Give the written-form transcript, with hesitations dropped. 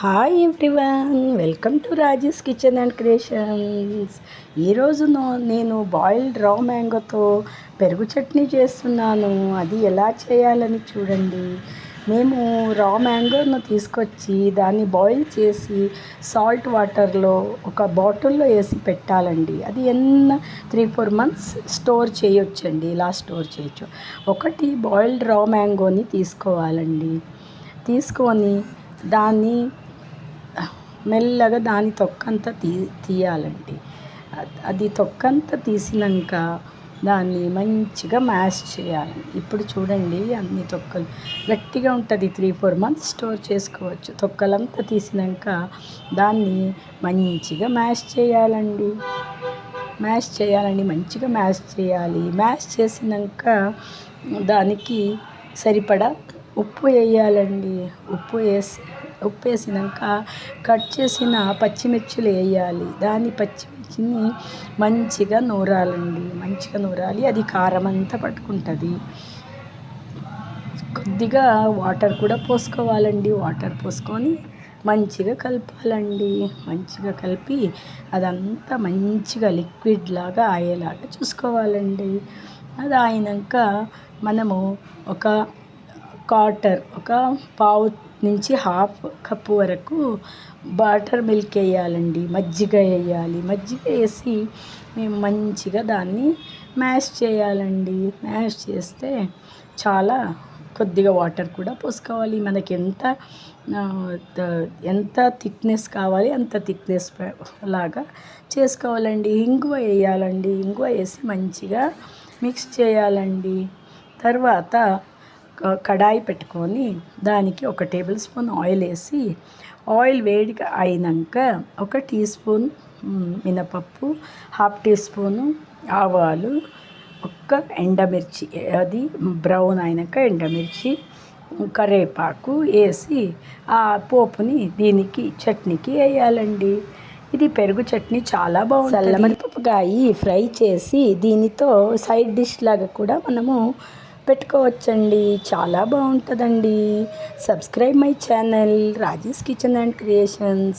Hi everyone, welcome to Rajesh kitchen and creations. ఈరోజు నేను boiled రా మ్యాంగోతో పెరుగు చట్నీ చేస్తున్నాను. అది ఎలా చేయాలని చూడండి. మేము రా మ్యాంగోను తీసుకొచ్చి దాన్ని బాయిల్ చేసి సాల్ట్ వాటర్లో ఒక బాటిల్లో వేసి పెట్టాలండి. అది 3-4 మంత్స్ స్టోర్ చేయొచ్చండి. ఇలా స్టోర్ చేయొచ్చు. ఒకటి బాయిల్డ్ రా మ్యాంగోని తీసుకోవాలండి. తీసుకొని దాన్ని మెల్లగా దాని తొక్కంతా తీయాలండి. అది తొక్కంతా తీసినాక దాన్ని మంచిగా మ్యాష్ చేయాలి. ఇప్పుడు చూడండి, అన్ని తొక్కలు గట్టిగా ఉంటుంది. 3-4 మంత్స్ స్టోర్ చేసుకోవచ్చు. తొక్కలంతా తీసినాక దాన్ని మంచిగా మ్యాష్ చేయాలండి. మంచిగా మ్యాష్ చేయాలి. మ్యాష్ చేసినాక దానికి సరిపడా ఉప్పు వేయాలండి. ఉప్పు వేసినాక కట్ చేసిన పచ్చిమిర్చిలు వేయాలి. దాని పచ్చిమిర్చిని మంచిగా నూరాలి. అది కారం అంతా పట్టుకుంటుంది. కొద్దిగా వాటర్ కూడా పోసుకోవాలండి. వాటర్ పోసుకొని మంచిగా కలపాలండి. మంచిగా కలిపి అదంతా మంచిగా లిక్విడ్ లాగా అయ్యేలాగా చూసుకోవాలండి. అది అయినాక మనము ఒక పావు నుంచి హాఫ్ కప్పు వరకు బటర్ మిల్క్ వేయాలండి. మజ్జిగ వేసి మేము మంచిగా దాన్ని మ్యాష్ చేయాలండి. మ్యాష్ చేస్తే చాలా కొద్దిగా వాటర్ కూడా పోసుకోవాలి. మనకి ఎంత థిక్నెస్ కావాలి అంత థిక్నెస్ లాగా చేసుకోవాలండి. ఇంగువ వేయాలండి. ఇంగువ వేసి మంచిగా మిక్స్ చేయాలండి. తర్వాత కడాయి పెట్టుకొని దానికి 1 టేబుల్ స్పూన్ ఆయిల్ వేసి, ఆయిల్ వేడిగా అయినాక 1 టీ స్పూన్ మినపప్పు, హాఫ్ టీ స్పూను ఆవాలు, 1 ఎండమిర్చి, అది బ్రౌన్ అయినాక ఎండమిర్చి, కరివేపాకు వేసి ఆ పోపుని దీనికి చట్నీకి వేయాలండి. ఇది పెరుగు చట్నీ చాలా బాగుంటుంది. చల్లమిరపకాయ ఫ్రై చేసి దీనితో సైడ్ డిష్ లాగా కూడా మనము పెట్టుకోవచ్చండి. చాలా బాగుంటుందండి. Subscribe my channel Rajesh kitchen and creations.